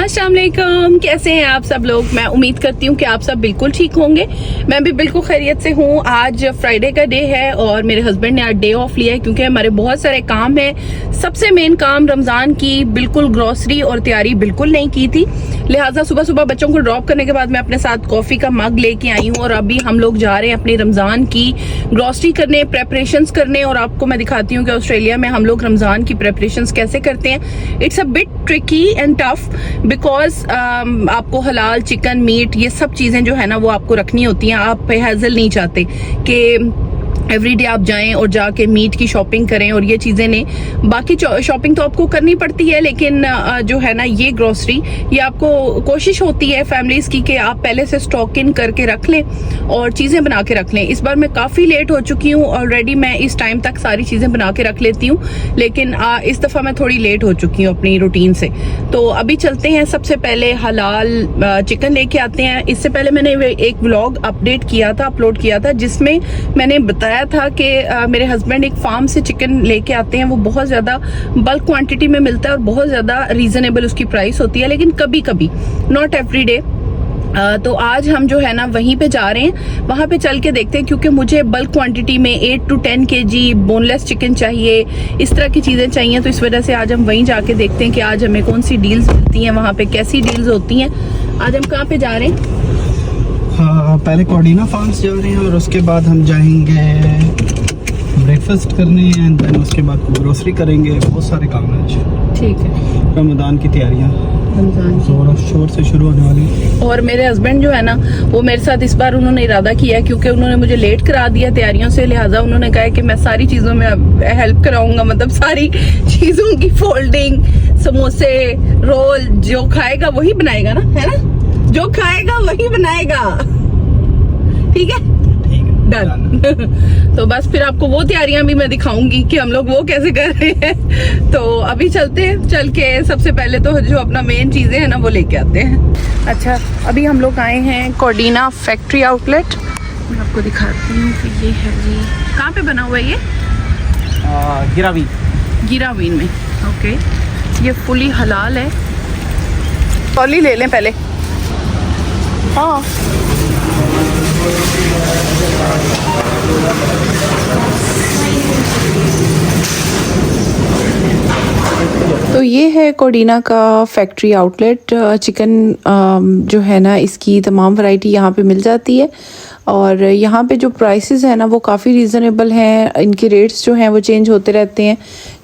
अस्सलाम वालेकुम, कैसे हैं आप सब लोग। मैं उम्मीद करती हूँ कि आप सब बिल्कुल ठीक होंगे। मैं भी बिल्कुल खैरियत से हूँ। आज फ्राइडे का डे है और मेरे हस्बैंड ने आज डे ऑफ लिया है क्योंकि हमारे बहुत सारे काम हैं। सबसे मेन काम रमजान की बिल्कुल ग्रोसरी और तैयारी बिल्कुल नहीं की थी, लिहाजा सुबह सुबह बच्चों को ड्रॉप करने के बाद मैं अपने साथ कॉफी का मग लेके आई हूँ और अभी हम लोग जा रहे हैं अपनी रमजान की ग्रोसरी करने, प्रेपरेशंस करने। और आपको मैं दिखाती हूँ कि ऑस्ट्रेलिया में हम लोग रमजान की प्रेपरेशंस कैसे करते हैं। It's a bit tricky and tough because आपको हलाल चिकन मीट ये सब चीजें जो है ना वो आपको रखनी होती हैं। आप हैजल नहीं चाहते कि एवरीडे आप जाएं और जाके मीट की शॉपिंग करें और ये चीजें नहीं। बाकी शॉपिंग तो आपको करनी पड़ती है, लेकिन जो है ना ये ग्रोसरी ये आपको कोशिश होती है फैमिलीज की कि आप पहले से स्टॉक इन करके रख लें और चीजें बना के रख लें। इस बार मैं काफी लेट हो चुकी हूँ ऑलरेडी। मैं इस टाइम तक सारी चीजें बना के रख लेती हूँ, लेकिन इस दफा मैं थोड़ी लेट हो चुकी हूँ अपनी रूटीन से। तो अभी चलते हैं, सबसे पहले हलाल चिकन लेके आते हैं। इससे पहले मैंने एक व्लॉग अपलोड किया था जिसमें मैंने बताया था कि मेरे हस्बैंड एक फार्म से चिकन लेके आते हैं। वो बहुत ज्यादा बल्क क्वांटिटी में मिलता है और बहुत ज्यादा रीजनेबल उसकी प्राइस होती है, लेकिन कभी कभी, नॉट एवरी डे। तो आज हम जो है ना वहीं पे जा रहे हैं, वहां पे चल के देखते हैं क्योंकि मुझे बल्क क्वांटिटी में 8 to 10 kg बोनलेस चिकन चाहिए, इस तरह की चीजें चाहिए। तो इस वजह से आज हम वहीं जाके देखते हैं कि आज हमें कौन सी डील्स मिलती हैं, वहां पे कैसी डील्स होती हैं। आज हम कहाँ पे जा रहे हैं? हाँ, पहले कॉर्डिना फार्म्स जा रहे हैं और उसके बाद हम जाएंगे ब्रेकफास्ट करने एंड देन उसके बाद ग्रोसरी करेंगे। बहुत सारे काम हैं आज। ठीक है, रमजान की तैयारियां जोर शोर से शुरू होने वाली हैं। और मेरे हस्बैंड जो है ना वो मेरे साथ इस बार उन्होंने इरादा किया है क्योंकि उन्होंने मुझे लेट करा दिया तैयारियों से, लिहाजा उन्होंने कहा है कि मैं सारी चीजों में हेल्प कराऊंगा। मतलब सारी चीजों की फोल्डिंग, समोसे, रोल, जो खाएगा वही बनाएगा ना, है ना? जो खाएगा वही बनाएगा। ठीक है, डन। तो बस फिर आपको वो तैयारियां भी मैं दिखाऊंगी कि हम लोग वो कैसे कर रहे हैं। तो अभी चलते हैं, चल के सबसे पहले तो जो अपना मेन चीजें हैं ना वो लेके आते हैं। अच्छा, अभी हम लोग आए हैं कॉर्डिना फैक्ट्री आउटलेट। मैं आपको दिखाती हूँ कि ये है जी, कहाँ पे बना हुआ है ये? गिरावीन में। ओके, ये फुली हलाल है। ट्रॉली ले लें पहले। हाँ, तो ये है कॉर्डिना का फैक्ट्री आउटलेट। चिकन जो है ना इसकी तमाम वैरायटी यहाँ पे मिल जाती है और यहाँ पे जो प्राइसेस है ना वो काफ़ी रीज़नेबल हैं। इनके रेट्स जो हैं वो चेंज होते रहते हैं,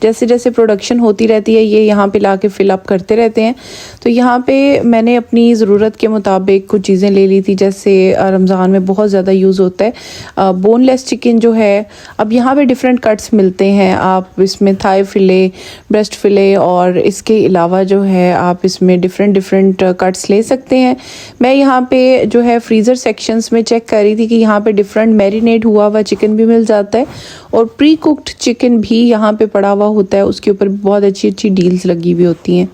जैसे जैसे प्रोडक्शन होती रहती है ये यहाँ पे लाके फिल अप करते रहते हैं। तो यहाँ पे मैंने अपनी ज़रूरत के मुताबिक कुछ चीज़ें ले ली थी, जैसे रमज़ान में बहुत ज़्यादा यूज़ होता है बोनलेस चिकन जो है। अब यहाँ पे डिफरेंट कट्स मिलते हैं, आप इसमें थाई फिले, ब्रेस्ट फिले और इसके अलावा जो है आप इसमें डिफरेंट कट्स ले सकते हैं। मैं यहाँ पे जो है फ्रीज़र सेक्शंस में चेक कर थी कि यहाँ पे डिफरेंट मैरिनेट हुआ हुआ चिकन भी मिल जाता है और प्री कुक्ड चिकन भी यहाँ पे पड़ा हुआ होता है। उसके ऊपर बहुत अच्छी अच्छी डील्स लगी हुई होती हैं।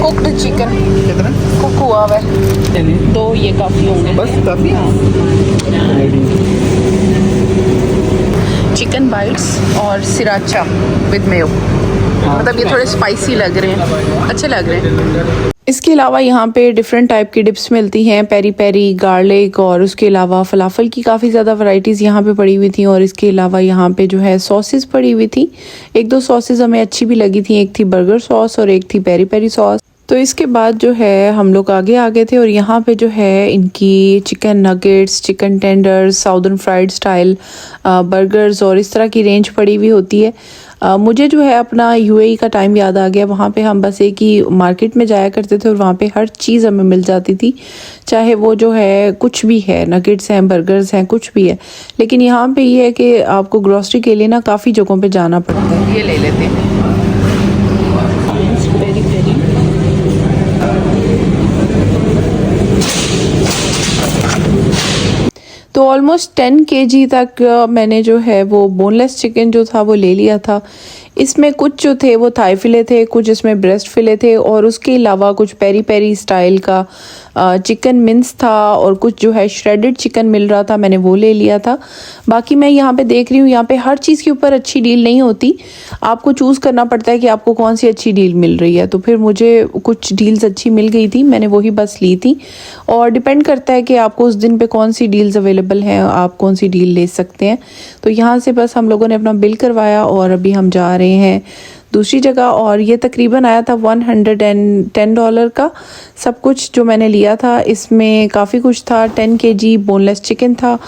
कुक्ड चिकन कितना कुक हुआ हुआ है, 2 ये काफ़ी होंगे। बस काफी। चिकन बाइट्स और सिराचा विद मेयो, मतलब ये थोड़े स्पाइसी लग रहे हैं, अच्छे लग रहे हैं। इसके अलावा यहाँ पे डिफरेंट टाइप की डिप्स मिलती हैं, पेरी पेरी, गार्लिक, और उसके अलावा फलाफल की काफ़ी ज़्यादा वैरायटीज़ यहाँ पे पड़ी हुई थी। और इसके अलावा यहाँ पे जो है सॉसेस पड़ी हुई थी। 1-2 सॉसेस हमें अच्छी भी लगी थी, एक थी बर्गर सॉस और एक थी पेरी पेरी सॉस। तो इसके बाद जो है हम लोग आगे आ गए थे और यहाँ पे जो है इनकी chicken nuggets, chicken tenders, southern fried style burgers और इस तरह की रेंज पड़ी हुई होती है। मुझे जो है अपना यूएई का टाइम याद आ गया। वहाँ पे हम बस एक ही मार्केट में जाया करते थे और वहाँ पे हर चीज़ हमें मिल जाती थी, चाहे वो जो है कुछ भी है, नगेट्स हैं, बर्गर्स हैं, कुछ भी है। लेकिन यहाँ पे ये है कि आपको ग्रोसरी के लिए ना काफ़ी जगहों पे जाना पड़ता है। ये ले लेते हैं। तो ऑलमोस्ट 10 kg तक मैंने जो है वो बोनलेस चिकन जो था वो ले लिया था। इसमें कुछ जो थे वो थाई फिले थे, कुछ इसमें ब्रेस्ट फिले थे और उसके अलावा कुछ पेरी पेरी स्टाइल का चिकन मिन्स था और कुछ जो है श्रेडेड चिकन मिल रहा था, मैंने वो ले लिया था। बाकी मैं यहाँ पे देख रही हूँ, यहाँ पे हर चीज़ के ऊपर अच्छी डील नहीं होती, आपको चूज़ करना पड़ता है कि आपको कौन सी अच्छी डील मिल रही है। तो फिर मुझे कुछ डील्स अच्छी मिल गई थी, मैंने वही बस ली थी। और डिपेंड करता है कि आपको उस दिन पे कौन सी डील्स अवेलेबल हैं, आप कौन सी डील ले सकते हैं। तो यहाँ से बस हम लोगों ने अपना बिल करवाया और अभी हम जा रहे हैं दूसरी जगह। और ये तकरीबन आया था $110 का सब कुछ जो मैंने लिया था। इसमें काफ़ी कुछ था, 10 kg बोनलेस चिकन था,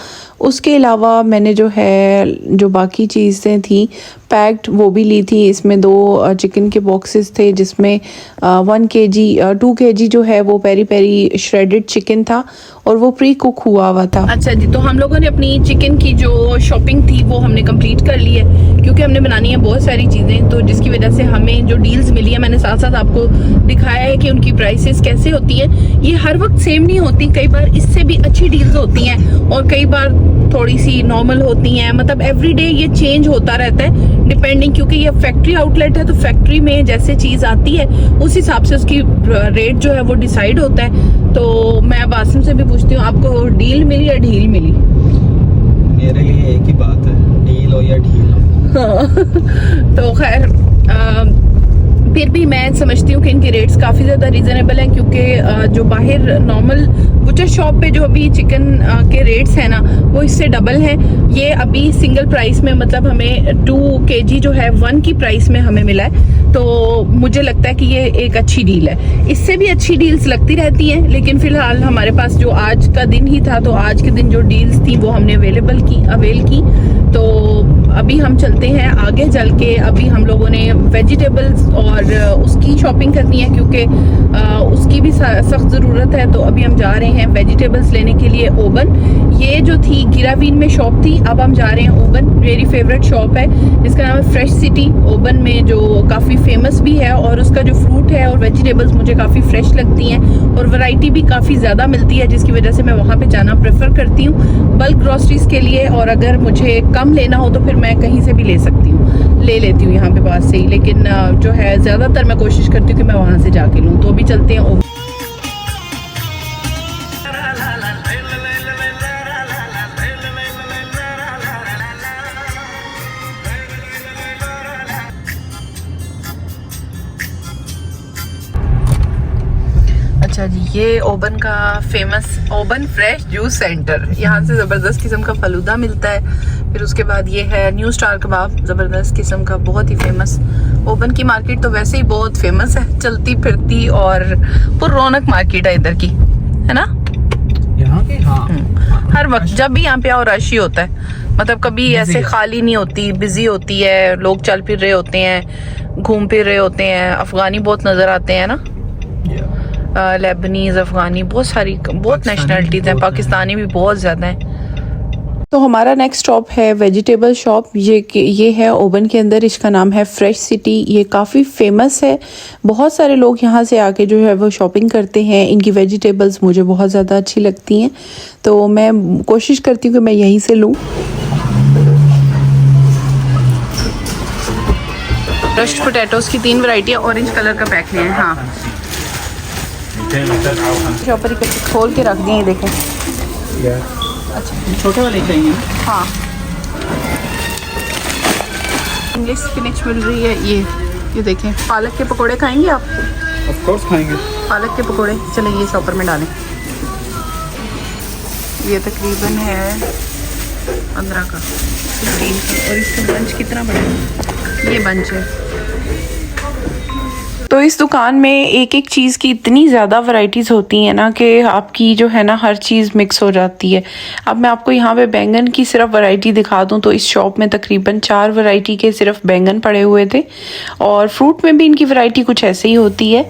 उसके अलावा मैंने जो है जो बाकी चीज़ें थी पैक्ड वो भी ली थी। इसमें 2 चिकन के बॉक्सेस थे जिसमें 2 kg जो है वो पेरी पेरी श्रेडेड चिकन था और वो प्री कुक हुआ था। अच्छा जी, तो हम लोगों ने अपनी चिकन की जो शॉपिंग थी वो हमने कंप्लीट कर ली है, क्योंकि हमने बनानी है बहुत सारी चीज़ें, तो जिसकी वजह से हमें जो डील्स मिली है मैंने साथ साथ आपको दिखाया है कि उनकी प्राइसेस कैसे होती हैं। ये हर वक्त सेम नहीं होती, कई बार इससे भी अच्छी डील्स होती हैं और कई बार थोड़ी सी नॉर्मल होती हैं। मतलब एवरीडे ये चेंज होता रहता है डिपेंडिंग, क्योंकि ये फैक्ट्री आउटलेट है तो फैक्ट्री में जैसे चीज़ आती है उस हिसाब से उसकी रेट जो है वो डिसाइड होता है। तो मैं अब आसिम से भी पूछती हूँ, आपको डील मिली या ढील मिली? मेरे लिए एक ही बात है, डील हो या ढील हो। तो खैर फिर भी मैं समझती हूँ कि इनके रेट्स काफ़ी ज़्यादा रीज़नेबल हैं, क्योंकि जो बाहर नॉर्मल बुचर शॉप पे जो अभी चिकन के रेट्स हैं ना वो इससे डबल हैं। ये अभी सिंगल प्राइस में, मतलब हमें 2 kg जो है 1 की प्राइस में हमें मिला है। तो मुझे लगता है कि ये एक अच्छी डील है। इससे भी अच्छी डील्स लगती रहती हैं, लेकिन फ़िलहाल हमारे पास जो आज का दिन ही था, तो आज के दिन जो डील्स थी वो हमने अवेल की। तो अभी हम चलते हैं आगे चल के। अभी हम लोगों ने वेजिटेबल्स और उसकी शॉपिंग करनी है, क्योंकि उसकी भी सख्त ज़रूरत है। तो अभी हम जा रहे हैं वेजिटेबल्स लेने के लिए ओबन। ये जो थी गिरावीन में शॉप थी, अब हम जा रहे हैं ओबन। मेरी फेवरेट शॉप है जिसका नाम है फ्रेश सिटी ओबन में, जो काफ़ी फेमस भी है और उसका जो फ्रूट है और वेजिटेबल्स मुझे काफ़ी फ्रेश लगती हैं और वैरायटी भी काफ़ी ज़्यादा मिलती है, जिसकी वजह से मैं वहाँ पे जाना प्रेफर करती हूँ बल्क ग्रॉसरीज के लिए। और अगर मुझे कम लेना हो तो फिर मैं कहीं से भी ले लेती हूँ यहाँ पे पास से ही, लेकिन जो है ज़्यादातर मैं कोशिश करती हूँ कि मैं वहाँ से जाके लूँ। तो अभी चलते हैं ओबन। अच्छा जी, ये ओबन का फेमस ओबन फ्रेश जूस सेंटर, यहाँ से ज़बरदस्त किस्म का फलूदा मिलता है। फिर उसके बाद ये है न्यू स्टार कबाब, ज़बरदस्त किस्म का, बहुत ही फेमस। ओबन की मार्केट तो वैसे ही बहुत फेमस है, चलती फिरती और पुररौनक मार्केट है इधर की, है ना यहाँ की? हाँ, हर वक्त जब भी यहाँ पे आओ रश ही होता है। मतलब कभी ऐसे खाली नहीं होती, बिजी होती है, लोग चल फिर रहे होते हैं, घूम फिर रहे होते हैं। अफगानी बहुत नज़र आते हैं ना, लेबनीज, अफगानी, बहुत नेशनलिटीज हैं, पाकिस्तानी भी बहुत ज़्यादा हैं। तो हमारा नेक्स्ट स्टॉप है वेजिटेबल शॉप। ये है ओबन के अंदर, इसका नाम है फ्रेश सिटी। ये काफ़ी फेमस है, बहुत सारे लोग यहाँ से आके जो है वो शॉपिंग करते हैं। इनकी वेजिटेबल्स मुझे बहुत ज़्यादा अच्छी लगती हैं, तो मैं कोशिश करती हूँ कि मैं यहीं से लूँ। क्रश्ड पोटैटोज़ की 3 वैरायटियाँ ऑरेंज कलर का पैक है। हाँ, चॉपर खोल के रख दिए, देखें। अच्छा, छोटे वाले चाहिए? हाँ, इंग्लिश स्पिनच मिल रही है। ये देखें, पालक के पकोड़े खाएंगे आप? ऑफ कोर्स खाएंगे पालक के पकोड़े। चले ये चॉपर में डालें। ये तकरीबन है 15 का, 15 का। और इसका बंच कितना बड़ा है? ये बंच है। तो इस दुकान में एक एक चीज़ की इतनी ज़्यादा वैरायटीज़ होती हैं ना कि आपकी जो है ना हर चीज़ मिक्स हो जाती है। अब मैं आपको यहाँ पे बैंगन की सिर्फ वैरायटी दिखा दूँ तो इस शॉप में तकरीबन 4 वैरायटी के सिर्फ बैंगन पड़े हुए थे, और फ्रूट में भी इनकी वैरायटी कुछ ऐसे ही होती है।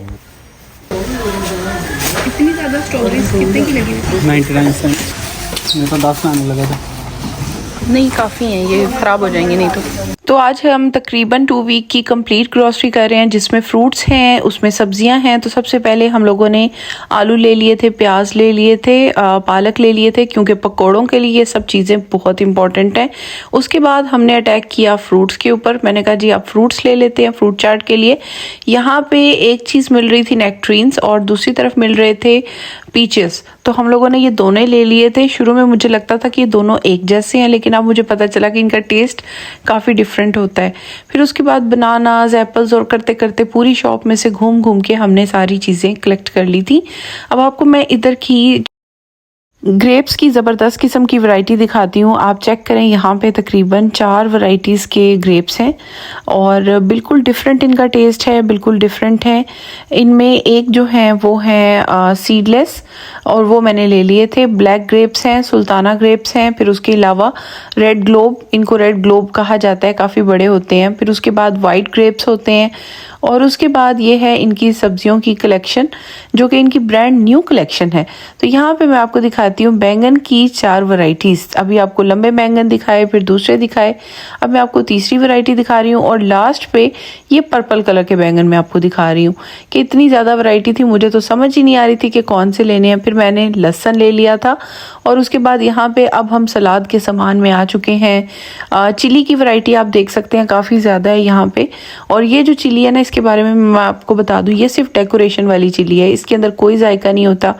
इतनी ज़्यादा स्ट्रॉबेरीज कितने की लगी? 99 सेंट। मेरे को 10 आने लगा था। नहीं, काफ़ी हैं, ये ख़राब हो जाएंगे नहीं तो। तो आज हम तकरीबन 2 वीक की कंप्लीट ग्रॉसरी कर रहे हैं, जिसमें फ्रूट्स हैं, उसमें सब्जियां हैं। तो सबसे पहले हम लोगों ने आलू ले लिए थे, प्याज ले लिए थे, पालक ले लिए थे, क्योंकि पकोड़ों के लिए ये सब चीज़ें बहुत इंपॉर्टेंट हैं। उसके बाद हमने अटैक किया फ्रूट्स के ऊपर। मैंने कहा जी आप फ्रूट्स ले लेते हैं फ्रूट चाट के लिए। यहाँ पे एक चीज़ मिल रही थी नेक्ट्रीन्स और दूसरी तरफ मिल रहे थे पीचेस। तो हम लोगों ने ये दोनों ले लिए थे। शुरू में मुझे लगता था कि ये दोनों एक जैसे हैं, लेकिन अब मुझे पता चला कि इनका टेस्ट काफ़ी डिफरेंट होता है। फिर उसके बाद बनानाज, एप्पल्स और करते करते पूरी शॉप में से घूम घूम के हमने सारी चीज़ें कलेक्ट कर ली थी। अब आपको मैं इधर की ग्रेप्स की ज़बरदस्त किस्म की वैरायटी दिखाती हूँ। आप चेक करें, यहाँ पे तकरीबन 4 वैरायटीज़ के ग्रेप्स हैं और बिल्कुल डिफरेंट इनका टेस्ट है, बिल्कुल डिफरेंट है। इनमें एक जो है वो है सीडलेस और वो मैंने ले लिए थे। ब्लैक ग्रेप्स हैं, सुल्ताना ग्रेप्स हैं, फिर उसके अलावा रेड ग्लोब, इनको रेड ग्लोब कहा जाता है, काफ़ी बड़े होते हैं। फिर उसके बाद वाइट ग्रेप्स होते हैं और उसके बाद ये है इनकी सब्जियों की कलेक्शन, जो कि इनकी ब्रांड न्यू कलेक्शन है। तो यहाँ पे मैं आपको दिखाती हूँ बैंगन की 4 वैरायटीज़। अभी आपको लंबे बैंगन दिखाए, फिर दूसरे दिखाए, अब मैं आपको तीसरी वैरायटी दिखा रही हूँ और लास्ट पे ये पर्पल कलर के बैंगन मैं आपको दिखा रही हूँ। कि इतनी ज़्यादा वैरायटी थी, मुझे तो समझ ही नहीं आ रही थी कि कौन से लेने हैं। फिर मैंने लहसुन ले लिया था और उसके बाद यहाँ पे अब हम सलाद के सामान में आ चुके हैं। चिली की वैरायटी आप देख सकते हैं काफ़ी ज़्यादा है यहाँ पे। और ये जो चिली है ना, इसके बारे में मैं आपको बता दूं, ये सिर्फ डेकोरेशन वाली चिली है, इसके अंदर कोई जायका नहीं होता।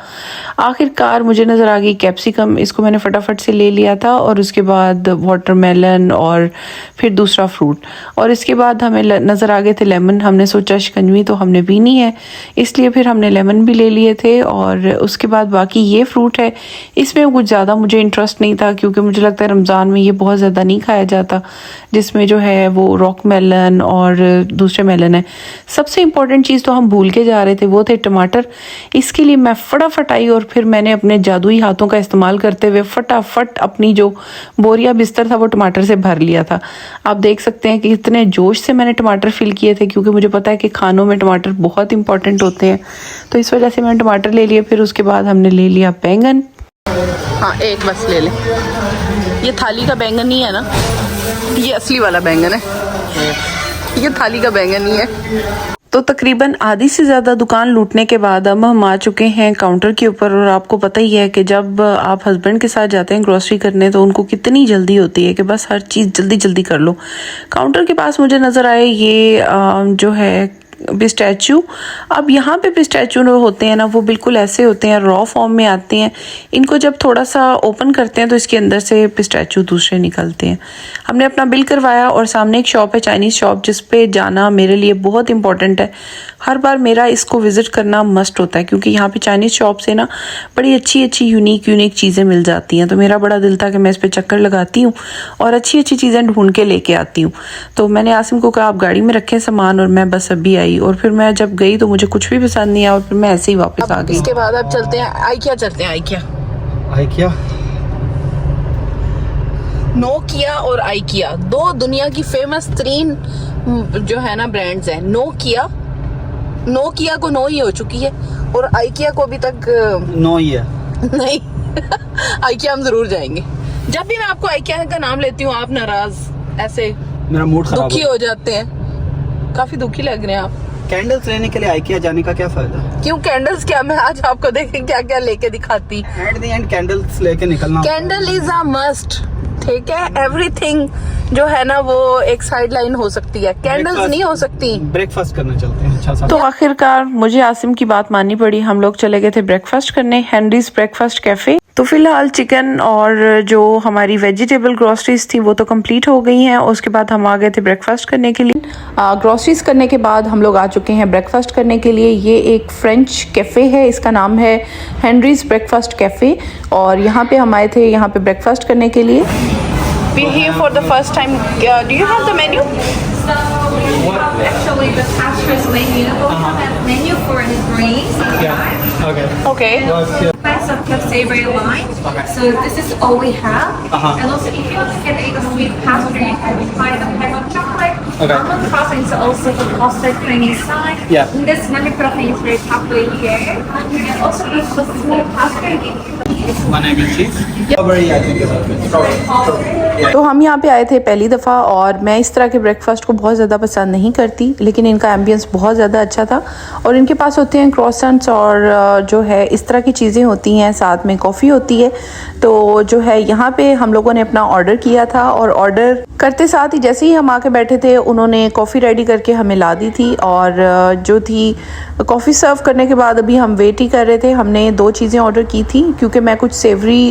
आखिरकार मुझे नज़र आ गई कैप्सिकम, इसको मैंने फटाफट से ले लिया था और उसके बाद वाटरमेलन और फिर दूसरा फ्रूट। और इसके बाद हमें नज़र आ गए थे लेमन। हमने सोचा शिकंजवी तो हमने पीनी है, इसलिए फिर हमने लेमन भी ले लिए थे। और उसके बाद बाकी ये फ्रूट है, इसमें कुछ ज़्यादा मुझे इंटरेस्ट नहीं था, क्योंकि मुझे लगता है रमज़ान में ये बहुत ज़्यादा नहीं खाया जाता, जिसमें जो है वो रॉक मेलन और दूसरे मेलन है। सबसे इम्पॉर्टेंट चीज़ तो हम भूल के जा रहे थे, वो थे टमाटर। इसके लिए मैं फटाफट आई और फिर मैंने अपने जादुई हाथों का इस्तेमाल करते हुए फटाफट अपनी जो बोरिया बिस्तर था वो टमाटर से भर लिया था। आप देख सकते हैं कि इतने जोश से मैंने टमाटर फिल किए थे, क्योंकि मुझे पता है कि खानों में टमाटर बहुत इंपॉर्टेंट होते हैं, तो इस वजह से मैंने टमाटर ले लिए। फिर उसके बाद हमने ले लिया बैंगन। हाँ, एक बस ले ले। ये थाली का बैंगन नहीं है ना, ये असली वाला बैंगन है, ये थाली का बैंगन नहीं है। तो तकरीबन आधी से ज़्यादा दुकान लूटने के बाद अब हम आ चुके हैं काउंटर के ऊपर। और आपको पता ही है कि जब आप हस्बैंड के साथ जाते हैं ग्रोसरी करने, तो उनको कितनी जल्दी होती है कि बस हर चीज़ जल्दी जल्दी कर लो। काउंटर के पास मुझे नज़र आए ये जो है पिस्टैच्यू। अब यहाँ पे पिस्टैच्यू जो होते हैं ना, वो बिल्कुल ऐसे होते हैं, रॉ फॉर्म में आते हैं। इनको जब थोड़ा सा ओपन करते हैं तो इसके अंदर से पिस्टैच्यू दूसरे निकलते हैं। हमने अपना बिल करवाया और सामने एक शॉप है, चाइनीज़ शॉप, जिस पे जाना मेरे लिए बहुत इंपॉर्टेंट है। हर बार मेरा इसको विज़िट करना मस्ट होता है, क्योंकि यहाँ पे चाइनीज़ शॉप से ना बड़ी अच्छी अच्छी यूनिक चीज़ें मिल जाती हैं। तो मेरा बड़ा दिल था कि मैं इस पर चक्कर लगाती हूँ और अच्छी अच्छी चीज़ें ढूंढ के लेके आती हूँ। तो मैंने आसिम को कहा आप गाड़ी में रखें सामान, और मैं बस अभी आई। और फिर मैं जब गई तो मुझे कुछ भी पसंद नहीं आया और फिर मैं ऐसे ही वापस आ गई। इसके बाद अब चलते हैं आइकिया, चलते हैं आइकिया। नोकिया और आइकिया दो दुनिया की फेमस तरीन जो है ना ब्रांड्स हैं। नोकिया को नो ही हो चुकी है और आइकिया को अभी तक नो ही है नहीं। आइकिया हम जरूर जाएंगे। जब भी मैं आपको आइकिया का नाम लेती हूँ आप नाराज ऐसे मेरा मूड खराब दुखी हो जाते हैं, काफी दुखी लग रहे हैं आप। कैंडल्स लेने के लिए आइकिया जाने का क्या फायदा? क्यों कैंडल्स क्या, मैं आज आपको देखें क्या क्या लेके दिखाती। एट द एंड कैंडल्स लेके निकलना। कैंडल इज अ मस्ट, ठीक है। एवरीथिंग जो है ना वो एक साइड लाइन हो सकती है, कैंडल्स नहीं हो सकती। ब्रेकफास्ट करने चलते हैं। अच्छा, तो आखिरकार मुझे आसिम की बात माननी पड़ी। हम लोग चले गए थे ब्रेकफास्ट करने, हेनरीज ब्रेकफास्ट कैफे। तो फिलहाल चिकन और जो हमारी वेजिटेबल ग्रोसरीज थी वो तो कंप्लीट हो गई हैं। उसके बाद हम आ गए थे ब्रेकफास्ट करने के लिए। ग्रोसरीज करने के बाद हम लोग आ चुके हैं ब्रेकफास्ट करने के लिए। ये एक फ्रेंच कैफ़े है, इसका नाम है हेनरीज ब्रेकफास्ट कैफ़े। और यहाँ पे हम आए थे यहाँ पे ब्रेकफास्ट करने के लिए। We're here for the first time. Do you have the menu? Actually, the pastries menu. We have a menu for the greens. Okay. Price of savory line. So this is all we have. And also, if you want to get a sweet pastry, you can try the pepper chocolate. Almond croissant is also the custard cream inside. Yeah. And this lemon croissant is very popular here. And also, the small pastry. One egg and cheese. Strawberry, I think is okay. Strawberry. तो हम यहाँ पे आए थे पहली दफ़ा और मैं इस तरह के ब्रेकफास्ट को बहुत ज़्यादा पसंद नहीं करती, लेकिन इनका एम्बियंस बहुत ज़्यादा अच्छा था और इनके पास होते हैं क्रॉसंट्स और जो है इस तरह की चीज़ें होती हैं, साथ में कॉफ़ी होती है। तो जो है यहाँ पे हम लोगों ने अपना ऑर्डर किया था और ऑर्डर करते साथ ही जैसे ही हम आके बैठे थे उन्होंने कॉफ़ी रेडी करके हमें ला दी थी और जो थी कॉफ़ी सर्व करने के बाद अभी हम वेट ही कर रहे थे। हमने 2 चीज़ें ऑर्डर की थी क्योंकि मैं कुछ सेवरी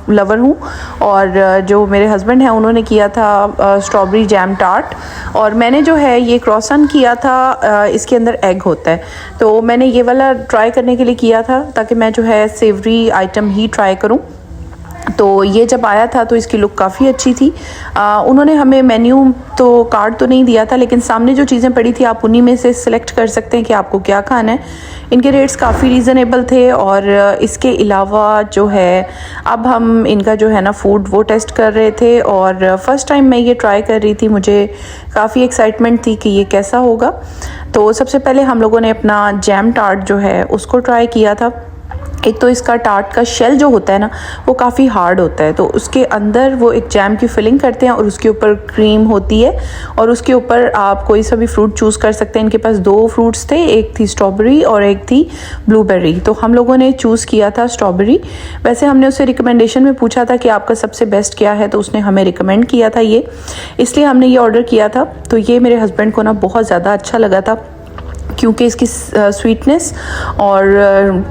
लवर हूँ और जो मेरे हस्बैंड हैं उन्होंने किया था स्ट्रॉबेरी जैम टार्ट और मैंने जो है ये क्रॉसन किया था। इसके अंदर एग होता है तो मैंने ये वाला ट्राई करने के लिए किया था ताकि मैं जो है सेवरी आइटम ही ट्राई करूँ। तो ये जब आया था तो इसकी लुक काफ़ी अच्छी थी। उन्होंने हमें मेन्यू तो कार्ड तो नहीं दिया था, लेकिन सामने जो चीज़ें पड़ी थी आप उन्हीं में से सिलेक्ट कर सकते हैं कि आपको क्या खाना है। इनके रेट्स काफ़ी रीज़नेबल थे और इसके अलावा जो है अब हम इनका जो है ना फूड वो टेस्ट कर रहे थे और फ़र्स्ट टाइम मैं ये ट्राई कर रही थी, मुझे काफ़ी एक्साइटमेंट थी कि ये कैसा होगा। तो सबसे पहले हम लोगों ने अपना जैम टार्ट जो है उसको ट्राई किया था। एक तो इसका टार्ट का शेल जो होता है ना वो काफ़ी हार्ड होता है, तो उसके अंदर वो एक जैम की फिलिंग करते हैं और उसके ऊपर क्रीम होती है और उसके ऊपर आप कोई सा भी फ्रूट चूज़ कर सकते हैं। इनके पास 2 फ्रूट्स थे, एक थी स्ट्रॉबेरी और एक थी ब्लूबेरी। तो हम लोगों ने चूज़ किया था स्ट्रॉबेरी। वैसे हमने उससे रिकमेंडेशन में पूछा था कि आपका सबसे बेस्ट क्या है, तो उसने हमें रिकमेंड किया था ये, इसलिए हमने ये ऑर्डर किया था। तो ये मेरे हस्बैंड को ना बहुत ज़्यादा अच्छा लगा था क्योंकि इसकी स्वीटनेस और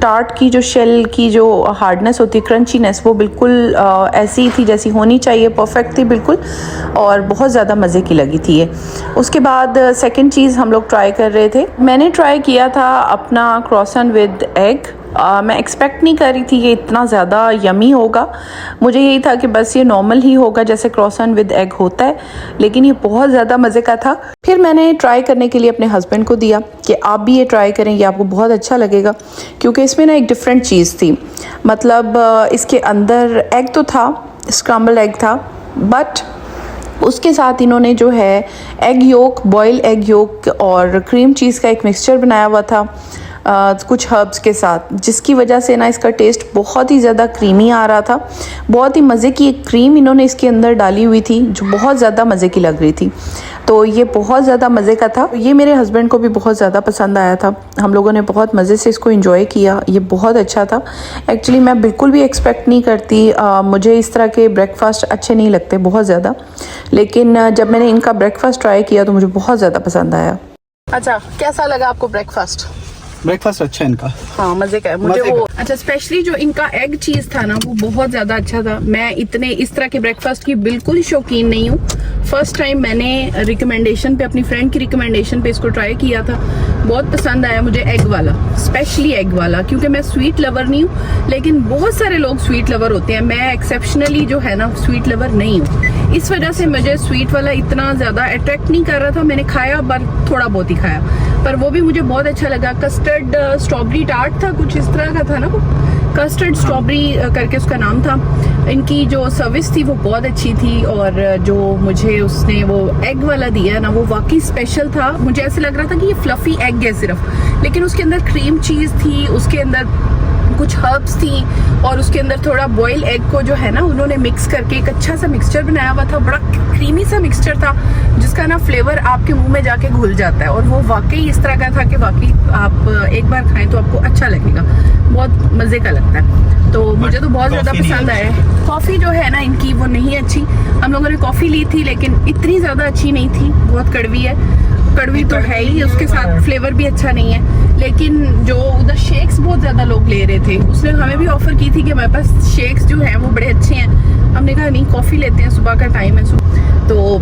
टार्ट की जो शेल की जो हार्डनेस होती है, क्रंचीनेस, वो बिल्कुल ऐसी थी जैसी होनी चाहिए, परफेक्ट थी बिल्कुल और बहुत ज़्यादा मज़े की लगी थी ये। उसके बाद सेकंड चीज़ हम लोग ट्राई कर रहे थे, मैंने ट्राई किया था अपना क्रॉसन विद एग। मैं एक्सपेक्ट नहीं कर रही थी कि इतना ज़्यादा यमी होगा, मुझे यही था कि बस ये नॉर्मल ही होगा जैसे क्रॉसन विद एग होता है, लेकिन ये बहुत ज़्यादा मज़े का था। फिर मैंने ट्राई करने के लिए अपने हस्बैंड को दिया कि आप भी ये ट्राई करें, ये आपको बहुत अच्छा लगेगा, क्योंकि इसमें ना एक डिफरेंट चीज़ थी। मतलब इसके अंदर एग तो था, स्क्रम्बल एग था, बट उसके साथ इन्होंने जो है egg yolk, boil egg yolk और क्रीम चीज़ का एक मिक्सचर बनाया हुआ था कुछ हर्ब्स के साथ, जिसकी वजह से ना इसका टेस्ट बहुत ही ज़्यादा क्रीमी आ रहा था। बहुत ही मज़े की एक क्रीम इन्होंने इसके अंदर डाली हुई थी जो बहुत ज़्यादा मज़े की लग रही थी। तो ये बहुत ज़्यादा मज़े का था। ये मेरे हस्बैंड को भी बहुत ज़्यादा पसंद आया था, हम लोगों ने बहुत मज़े से इसको एंजॉय किया। ये बहुत अच्छा था। एक्चुअली मैं बिल्कुल भी एक्सपेक्ट नहीं करती, मुझे इस तरह के ब्रेकफास्ट अच्छे नहीं लगते बहुत ज़्यादा, लेकिन जब मैंने इनका ब्रेकफास्ट ट्राई किया तो मुझे बहुत ज़्यादा पसंद आया। अच्छा, कैसा लगा आपको ब्रेकफास्ट? ब्रेकफास्ट अच्छा है इनका, हाँ मजे का है। मुझे वो अच्छा, स्पेशली जो इनका एग चीज था ना वो बहुत ज्यादा अच्छा था। मैं इतने इस तरह के ब्रेकफास्ट की बिल्कुल शौकीन नहीं हूँ। फर्स्ट टाइम मैंने रिकमेंडेशन पे, अपनी फ्रेंड की रिकमेंडेशन पे इसको ट्राई किया था, बहुत पसंद आया मुझे एग वाला, स्पेशली एग वाला, क्योंकि मैं स्वीट लवर नहीं हूँ, लेकिन बहुत सारे लोग स्वीट लवर होते हैं। मैं एक्सेप्शनली जो है ना स्वीट लवर नहीं हूँ, इस वजह से मुझे स्वीट वाला इतना ज्यादा अट्रैक्ट नहीं कर रहा था। मैंने खाया पर थोड़ा बहुत ही खाया, पर वो भी मुझे बहुत अच्छा लगा। कस्टर्ड स्ट्रॉबेरी टार्ट था, कुछ इस तरह का था ना, वो कस्टर्ड स्ट्रॉबेरी करके उसका नाम था। इनकी जो सर्विस थी वो बहुत अच्छी थी और जो मुझे उसने वो एग वाला दिया ना वो वाकई स्पेशल था। मुझे ऐसे लग रहा था कि ये फ्लफी एग है सिर्फ, लेकिन उसके अंदर क्रीम चीज़ थी, उसके अंदर कुछ हर्ब्स थी और उसके अंदर थोड़ा बॉयल एग को जो है ना उन्होंने मिक्स करके एक अच्छा सा मिक्सचर बनाया हुआ था। बड़ा क्रीमी सा मिक्सचर था जिसका ना फ्लेवर आपके मुंह में जाके घुल जाता है और वो वाकई इस तरह का था कि वाकई आप एक बार खाएं तो आपको अच्छा लगेगा, बहुत मज़े का लगता है। तो मुझे तो बहुत ज़्यादा पसंद आया। कॉफ़ी जो है ना इनकी वो नहीं अच्छी, हम लोगों ने कॉफ़ी ली थी लेकिन इतनी ज़्यादा अच्छी नहीं थी, बहुत कड़वी है, कड़वी तो है ही, उसके साथ फ्लेवर भी अच्छा नहीं है। लेकिन जो उधर शेक्स बहुत ज़्यादा लोग ले रहे थे, उसने हमें भी ऑफ़र की थी कि हमारे पास शेक्स जो हैं वो बड़े अच्छे हैं। हमने कहा नहीं, कॉफ़ी लेते हैं, सुबह का टाइम है, तो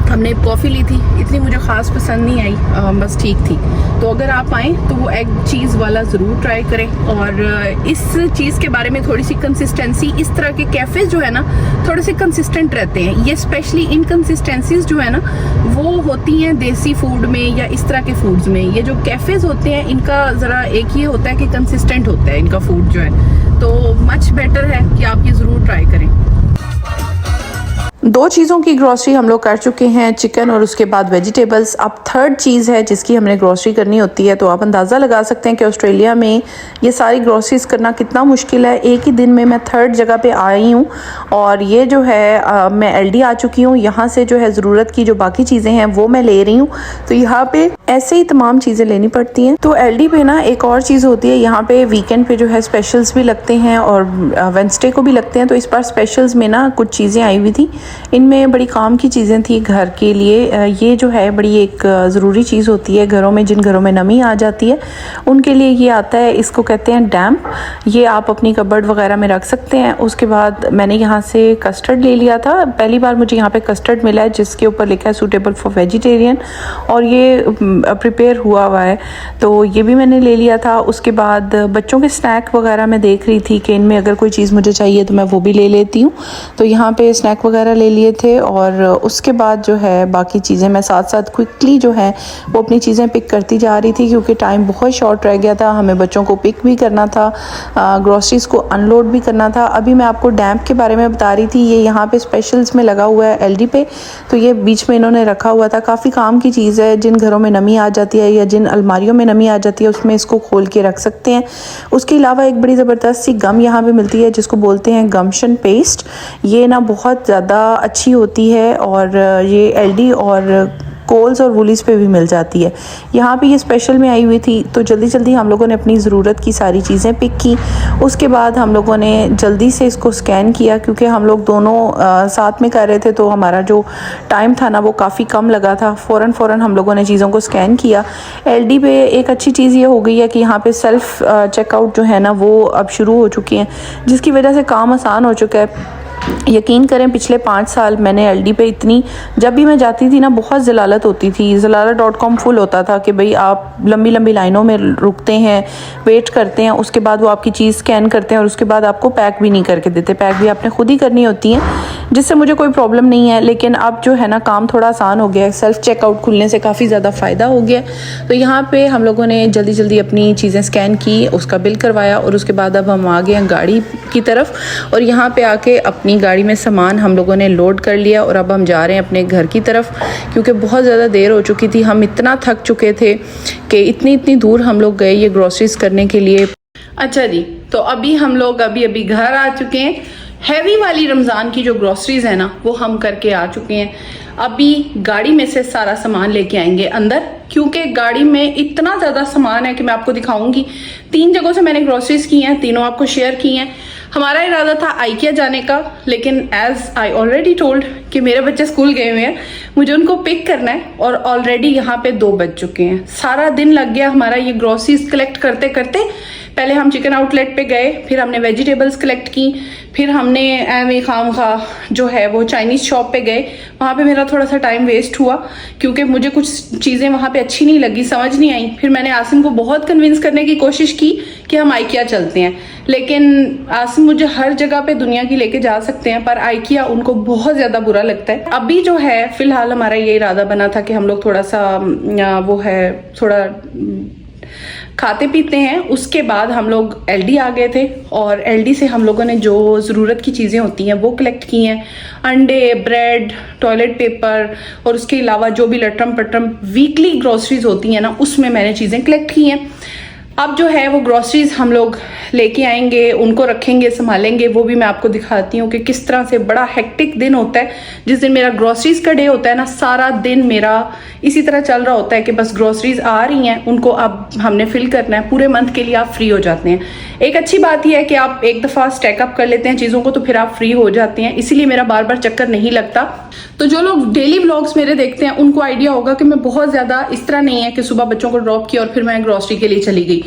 हमने कॉफ़ी ली थी। इतनी मुझे ख़ास पसंद नहीं आई, बस ठीक थी। तो अगर आप आएँ तो वो एग चीज़ वाला ज़रूर ट्राई करें। और इस चीज़ के बारे में थोड़ी सी कंसिस्टेंसी, इस तरह के कैफ़े जो है ना थोड़े से कंसिस्टेंट रहते हैं। ये स्पेशली इनकंसिस्टेंसीज जो है ना वो होती हैं देसी फूड में या इस तरह के फूड्स में। ये जो कैफ़ेज़ होते हैं इनका ज़रा एक ये होता है कि कंसिस्टेंट होता है इनका फूड जो है, तो मच बेटर है कि आप ये ज़रूर ट्राई करें। 2 चीज़ों की ग्रॉसरी हम लोग कर चुके हैं, चिकन और उसके बाद वेजिटेबल्स। अब थर्ड चीज़ है जिसकी हमने ग्रॉसरी करनी होती है। तो आप अंदाज़ा लगा सकते हैं कि ऑस्ट्रेलिया में ये सारी ग्रॉसरीज करना कितना मुश्किल है। एक ही दिन में मैं थर्ड जगह पे आई हूँ और ये जो है मैं एलडी आ चुकी हूँ। यहाँ से जो है ज़रूरत की जो बाकी चीज़ें हैं वो मैं ले रही हूँ। तो यहाँ पे ऐसे ही तमाम चीज़ें लेनी पड़ती हैं। तो एलडी पे ना एक और चीज़ होती है, यहाँ पे वीकेंड पे जो है स्पेशल्स भी लगते हैं और वेंसडे को भी लगते हैं। तो इस बार स्पेशल्स में ना कुछ चीज़ें आई हुई थी, इनमें बड़ी काम की चीज़ें थी घर के लिए। ये जो है बड़ी एक ज़रूरी चीज़ होती है घरों में, जिन घरों में नमी आ जाती है उनके लिए ये आता है। इसको कहते हैं डैम्प। ये आप अपनी कबर्ड वगैरह में रख सकते हैं। उसके बाद मैंने यहाँ से कस्टर्ड ले लिया था। पहली बार मुझे यहाँ पे कस्टर्ड मिला है जिसके ऊपर लिखा है सूटेबल फॉर वेजिटेरियन, और ये प्रिपेयर हुआ है, तो ये भी मैंने ले लिया था। उसके बाद बच्चों के स्नैक वगैरह मैं देख रही थी कि इनमें अगर कोई चीज़ मुझे चाहिए तो मैं वो भी ले लेती हूँ। तो यहाँ पे स्नैक वगैरह ले लिए थे और उसके बाद जो है बाकी चीज़ें मैं साथ साथ क्विकली जो है वो अपनी चीज़ें पिक करती जा रही थी, क्योंकि टाइम बहुत शॉर्ट रह गया था। हमें बच्चों को पिक भी करना था, ग्रॉसरीज़ को अनलोड भी करना था। अभी मैं आपको डैम्प के बारे में बता रही थी, ये यहाँ पे स्पेशल्स में लगा हुआ है एलडी पे। तो ये बीच में इन्होंने रखा हुआ था, काफ़ी काम की चीज़ है। जिन घरों में नमी आ जाती है या जिन अलमारियों में नमी आ जाती है उसमें इसको खोल के रख सकते हैं। उसके अलावा एक बड़ी ज़बरदस्त सी गम यहाँ पे मिलती है जिसको बोलते हैं गमशन पेस्ट। ये ना बहुत ज़्यादा अच्छी होती है और ये एलडी और कोल्स और वुलीज पे भी मिल जाती है। यहाँ पे ये स्पेशल में आई हुई थी, तो जल्दी जल्दी हम लोगों ने अपनी ज़रूरत की सारी चीज़ें पिक की। उसके बाद हम लोगों ने जल्दी से इसको स्कैन किया, क्योंकि हम लोग दोनों साथ में कर रहे थे, तो हमारा जो टाइम था ना वो काफ़ी कम लगा था। फ़ौरन हम लोगों ने चीज़ों को स्कैन किया। एलडी पे एक अच्छी चीज़ ये हो गई है कि यहाँ पे सेल्फ़ चेकआउट जो है ना वो अब शुरू हो चुकी हैं, जिसकी वजह से काम आसान हो चुका है। यकीन करें पिछले 5 साल मैंने एलडी पे इतनी, जब भी मैं जाती थी ना बहुत ज़लालत होती थी। ज़लाला.com फुल होता था कि भाई आप लंबी लंबी लाइनों में रुकते हैं, वेट करते हैं, उसके बाद वो आपकी चीज़ स्कैन करते हैं और उसके बाद आपको पैक भी नहीं करके देते। पैक भी आपने खुद ही करनी होती है, जिससे मुझे कोई प्रॉब्लम नहीं है। लेकिन अब जो है ना काम थोड़ा आसान हो गया है, सेल्फ चेकआउट खुलने से काफ़ी ज़्यादा फ़ायदा हो गया। तो यहाँ पर हम लोगों ने जल्दी जल्दी अपनी चीज़ें स्कैन की, उसका बिल करवाया और उसके बाद अब हम आ गए हैं गाड़ी की तरफ। और यहाँ पर आके अपनी गाड़ी में सामान हम लोगों ने लोड कर लिया और अब हम जा रहे हैं अपने घर की तरफ, क्योंकि बहुत ज़्यादा देर हो चुकी थी। हम इतना थक चुके थे कि इतनी दूर हम लोग गए ये ग्रोसरीज करने के लिए। अच्छा जी, तो अभी हम लोग अभी घर आ चुके हैं। हैवी वाली रमज़ान की जो ग्रोसरीज है ना वो हम करके आ चुके हैं। अभी गाड़ी में से सारा सामान लेके आएंगे अंदर, क्योंकि गाड़ी में इतना ज़्यादा सामान है कि मैं आपको दिखाऊंगी। 3 जगहों से मैंने ग्रोसरीज की हैं, तीनों आपको शेयर की हैं। हमारा इरादा था आइकिया जाने का, लेकिन एज आई ऑलरेडी टोल्ड कि मेरे बच्चे स्कूल गए हुए हैं, मुझे उनको पिक करना है और ऑलरेडी यहाँ पे 2 बज चुके हैं। सारा दिन लग गया हमारा ये ग्रोसरीज कलेक्ट करते करते। पहले हम चिकन आउटलेट पे गए, फिर हमने वेजिटेबल्स कलेक्ट की, फिर हमने एवं खामखा जो है वो चाइनीज़ शॉप पे गए। वहाँ पे मेरा थोड़ा सा टाइम वेस्ट हुआ, क्योंकि मुझे कुछ चीज़ें वहाँ पे अच्छी नहीं लगी, समझ नहीं आई। फिर मैंने आसिम को बहुत कन्विंस करने की कोशिश की कि हम आइकिया चलते हैं, लेकिन आसिम मुझे हर जगह पे दुनिया की लेके जा सकते हैं, पर आइकिया उनको बहुत ज़्यादा बुरा लगता है। अभी जो है फ़िलहाल हमारा ये इरादा बना था कि हम लोग थोड़ा सा वो है थोड़ा खाते पीते हैं। उसके बाद हम लोग एलडी आ गए थे और एलडी से हम लोगों ने जो ज़रूरत की चीज़ें होती हैं वो कलेक्ट की हैं। अंडे, ब्रेड, टॉयलेट पेपर और उसके अलावा जो भी लटरम पटरम वीकली ग्रोसरीज होती हैं ना उसमें मैंने चीज़ें कलेक्ट की हैं। अब जो है वो ग्रोसरीज हम लोग लेके आएंगे, उनको रखेंगे, संभालेंगे। वो भी मैं आपको दिखाती हूँ कि किस तरह से बड़ा हेक्टिक दिन होता है। जिस दिन मेरा ग्रोसरीज का डे होता है ना, सारा दिन मेरा इसी तरह चल रहा होता है कि बस ग्रोसरीज आ रही हैं, उनको अब हमने फिल करना है। पूरे मंथ के लिए आप फ्री हो जाते हैं। एक अच्छी बात यह है कि आप एक दफ़ा स्टैकअप कर लेते हैं चीज़ों को, तो फिर आप फ्री हो जाते हैं, इसीलिए मेरा बार बार चक्कर नहीं लगता। तो जो लोग डेली व्लॉग्स मेरे देखते हैं उनको आइडिया होगा कि मैं बहुत ज़्यादा इस तरह नहीं है कि सुबह बच्चों को ड्रॉप किया और फिर मैं ग्रोसरी के लिए चली गई।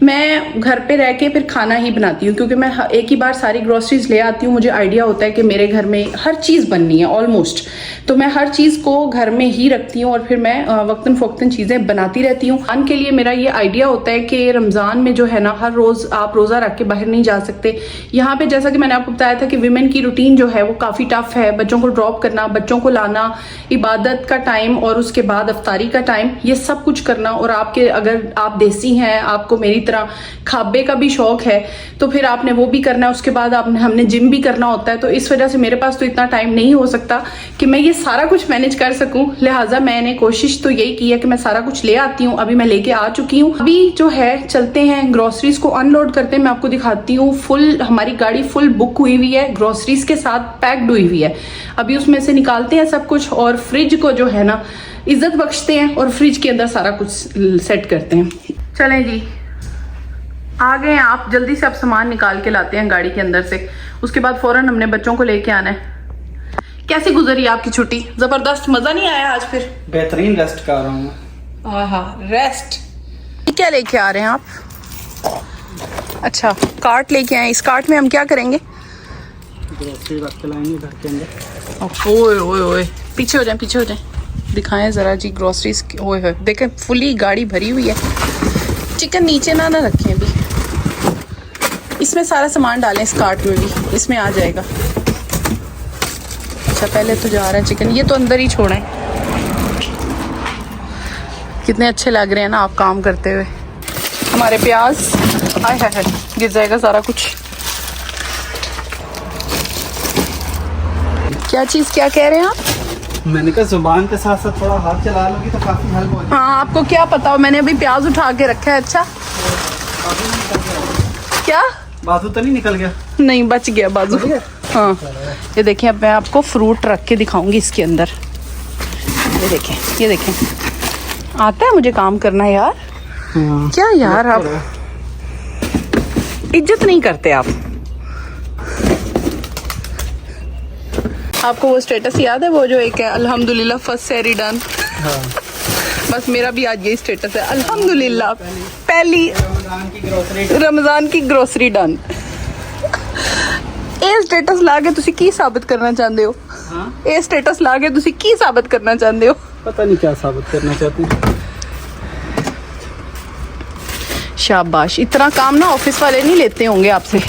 मैं घर पे रह के फिर खाना ही बनाती हूँ, क्योंकि मैं एक ही बार सारी ग्रोसरीज ले आती हूँ। मुझे आइडिया होता है कि मेरे घर में हर चीज़ बननी है ऑलमोस्ट, तो मैं हर चीज़ को घर में ही रखती हूँ और फिर मैं वक्तन फ़ौक्तन चीज़ें बनाती रहती हूँ। रमज़ान के लिए मेरा ये आइडिया होता है कि रमज़ान में जो है ना हर रोज़ आप रोज़ा रख के बाहर नहीं जा सकते। यहाँ पे जैसा कि मैंने आपको बताया था कि विमेन की रूटीन जो है वो काफ़ी टफ है। बच्चों को ड्रॉप करना, बच्चों को लाना, इबादत का टाइम और उसके बाद अफ्तारी का टाइम, ये सब कुछ करना। और आपके अगर आप देसी हैं, आप आपको मेरी तरह खाबे का भी शौक है तो फिर आपने वो भी करना है, उसके बाद आपने हमने जिम भी करना होता है, तो इस वजह से मेरे पास तो इतना टाइम नहीं हो सकता कि मैं ये सारा कुछ मैनेज कर सकूं। लिहाजा मैंने कोशिश तो यही की है कि मैं सारा कुछ ले आती हूँ। अभी मैं लेके आ चुकी हूँ। अभी जो है चलते हैं ग्रोसरीज को अनलोड करते हैं। मैं आपको दिखाती हूँ, फुल हमारी गाड़ी फुल बुक हुई हुई है, ग्रोसरीज के साथ पैक्ड हुई हुई है। अभी उसमें से निकालते हैं सब कुछ और फ्रिज को जो है ना इज्जत बख्शते हैं और फ्रिज के अंदर सारा कुछ सेट करते हैं। चलें जी, आ गए आप। जल्दी से अब सामान निकाल के लाते हैं गाड़ी के अंदर से, उसके बाद फौरन हमने बच्चों को लेके आना है। कैसी गुजरी आपकी छुट्टी? जबरदस्त, मजा नहीं आया आज? फिर बेहतरीन रेस्ट कर रहा हूँ। रेस्ट क्या लेके आ रहे हैं आप? अच्छा, कार्ट लेके आए। इस कार्ट में हम क्या करेंगे? ग्रोसरी रख के लाएंगे घर के अंदर। ओए ओए ओए, पीछे हो जाए, पीछे हो जाए, दिखाएं जरा जी ग्रोसरीज। ओए होए, देखें फुली गाड़ी भरी हुई है। चिकन नीचे ना रखें अभी, इसमें सारा सामान डालें इस कार्ट में भी, इसमें आ जाएगा। अच्छा, पहले तो जा रहा है चिकन, ये तो अंदर ही छोड़ा है। कितने अच्छे लग रहे हैं ना आप काम करते हुए। हमारे प्याज, आय हाय हाय, गिर जाएगा सारा कुछ। क्या चीज, क्या कह रहे हैं आप? मैंने कहा जुबान के साथ साथ थोड़ा हाथ चला लोगी तो काफी हेल्प हो जाएगी। हाँ, आपको क्या पता हो, मैंने अभी प्याज उठा के रखा है। अच्छा, क्या बाजू तो नहीं निकल गया? नहीं, बच गया बाजू। हाँ, ये देखें, अब मैं आपको फ्रूट रख के दिखाऊंगी इसके अंदर। ये देखें, ये देखें, आता है मुझे काम करना यार। क्या यार, आप इज्जत नहीं करते आप। आपको वो स्टेटस याद है, वो जो एक है, अल्हम्दुलिल्लाह फर्स्ट सैरी डन। हाँ। बस मेरा भी आज यही स्टेटस है, अल्हम्दुलिल्लाह पहली रमजान की ग्रोसरी डन। ਇਹ ਸਟੇਟਸ ਲਾ ਕੇ ਤੁਸੀਂ ਕੀ ਸਾਬਤ ਕਰਨਾ ਚਾਹੁੰਦੇ ਹੋ? ਹਾਂ, ਇਹ ਸਟੇਟਸ ਲਾ ਕੇ ਤੁਸੀਂ ਕੀ ਸਾਬਤ ਕਰਨਾ ਚਾਹੁੰਦੇ ਹੋ? पता नहीं क्या साबित करना चाहते हैं। शाबाश, इतना काम ना ऑफिस वाले नहीं लेते होंगे आपसे।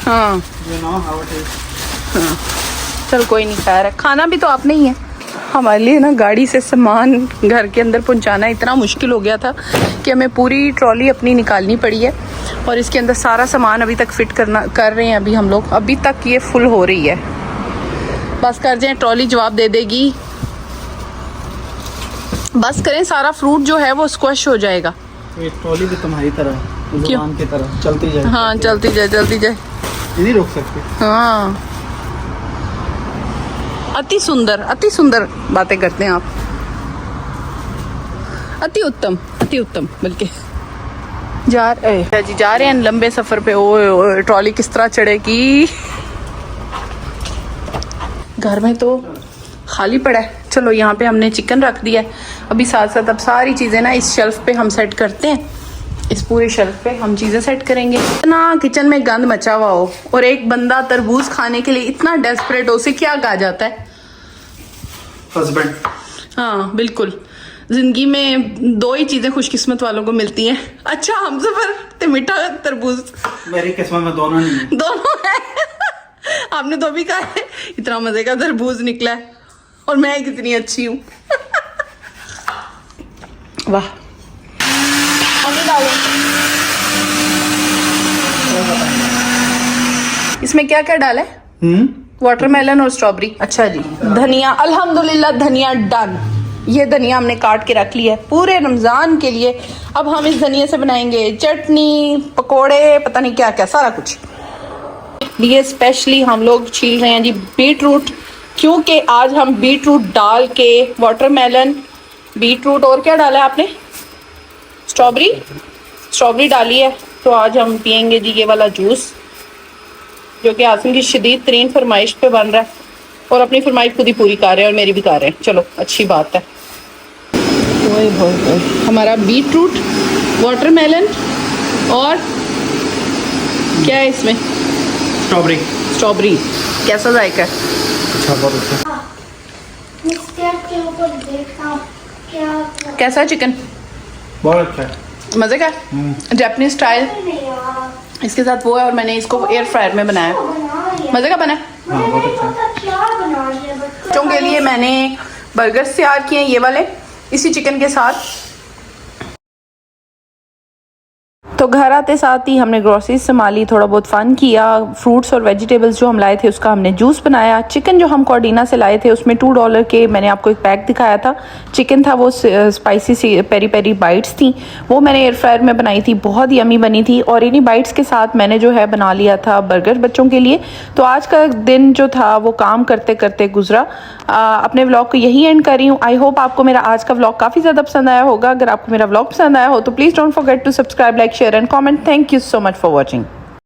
हाँ You know how it is. हाँ, चल कोई नहीं, खैर है, खाना भी तो आपने ही है। हमारे लिए ना गाड़ी से सामान घर के अंदर पहुंचाना इतना मुश्किल हो गया था कि हमें पूरी ट्रॉली अपनी निकालनी पड़ी है और इसके अंदर सारा सामान अभी तक फिट कर रहे हैं। अभी हम लोग, अभी तक ये फुल हो रही है। बस कर जाए, ट्रॉली जवाब दे देगी। बस करें, सारा फ्रूट जो है वो स्क्वैश हो जाएगा। ये ट्रॉली भी तुम्हारी तरह, जुबान की तरह चलती जाए। हाँ, चलती जाए, चलती जाए, ये नहीं रोक सकते। हाँ, अति सुंदर, अति सुंदर बातें करते हैं आप। अति उत्तम, अति उत्तम। बल्कि जा रहे हैं लंबे सफर पे। ओए ट्रॉली किस तरह चढ़ेगी? घर में तो खाली पड़ा है। चलो, यहाँ पे हमने चिकन रख दिया है। अभी साथ साथ अब सारी चीजें ना इस शेल्फ पे हम सेट करते हैं। इस पूरे शेल्फ पे हम चीजें सेट करेंगे। इतना किचन में गंद मचा हुआ हो और एक बंदा तरबूज खाने के लिए इतना डेस्परेट हो, उसे क्या कहा जाता है? हस्बैंड। हाँ बिल्कुल, जिंदगी में दो ही चीजें खुशकिस्मत वालों को मिलती हैं, अच्छा हमसफर ते मीठा तरबूज। मेरी किस्मत में दोनों नहीं है। दोनों है। आपने तो अभी कहा है इतना मजे का तरबूज निकला है और मैं कितनी अच्छी हूँ। वाह, इसमें क्या क्या डाला है? वाटरमेलन और स्ट्रॉबेरी। अच्छा जी, धनिया, अल्हम्दुलिल्लाह धनिया डन। ये धनिया हमने काट के रख लिया है पूरे रमजान के लिए। अब हम इस धनिया से बनाएंगे चटनी, पकोड़े, पता नहीं क्या क्या, सारा कुछ। ये स्पेशली हम लोग छील रहे हैं जी बीट रूट, क्योंकि आज हम बीट रूट डाल के, वाटरमेलन, बीट रूट और क्या डाला है आपने? स्ट्रॉबेरी डाली है। तो आज हम पियेंगे जी ये वाला जूस, जो कि आसिम की शदीद तरीन फरमाइश पे बन रहा है और अपनी फरमाइश खुद ही पूरी कर रहे हैं और मेरी भी कर रहे हैं। चलो, अच्छी बात है। ओए होए, हमारा बीट रूट, वाटरमेलन और क्या है इसमें? स्ट्रॉबेरी। कैसा जायका है? अच्छा, बहुत अच्छा। कैसा है चिकन? बहुत अच्छा है, मजे का, जापानीज स्टाइल। इसके साथ वो है और मैंने इसको एयर फ्रायर में बनाया। मजे का बना है। हाँ, बहुत अच्छा है। बच्चों के लिए मैंने बर्गर्स तैयार किए हैं, ये वाले, इसी चिकन के साथ। तो घर आते साथ ही हमने ग्रोसरीज संभाली, थोड़ा बहुत फ़न किया, फ्रूट्स और वेजिटेबल्स जो हम लाए थे उसका हमने जूस बनाया। चिकन जो हम कॉर्डिना से लाए थे उसमें $2 के मैंने आपको एक पैक दिखाया था चिकन था, वो स्पाइसी सी पेरी पेरी बाइट्स थी, वो मैंने एयर फ्रायर में बनाई थी, बहुत यमी बनी थी। और इन्हीं बाइट्स के साथ मैंने जो है बना लिया था बर्गर बच्चों के लिए। तो आज का दिन जो था वो काम करते करते गुजरा। अपने व्लॉग को यही एंड कर रही हूँ। आई होप आपको मेरा आज का व्लॉग काफ़ी ज़्यादा पसंद आया होगा। अगर आपको मेरा व्लॉग पसंद आया हो तो please don't forget to subscribe, like, share and comment. Thank you so much for watching.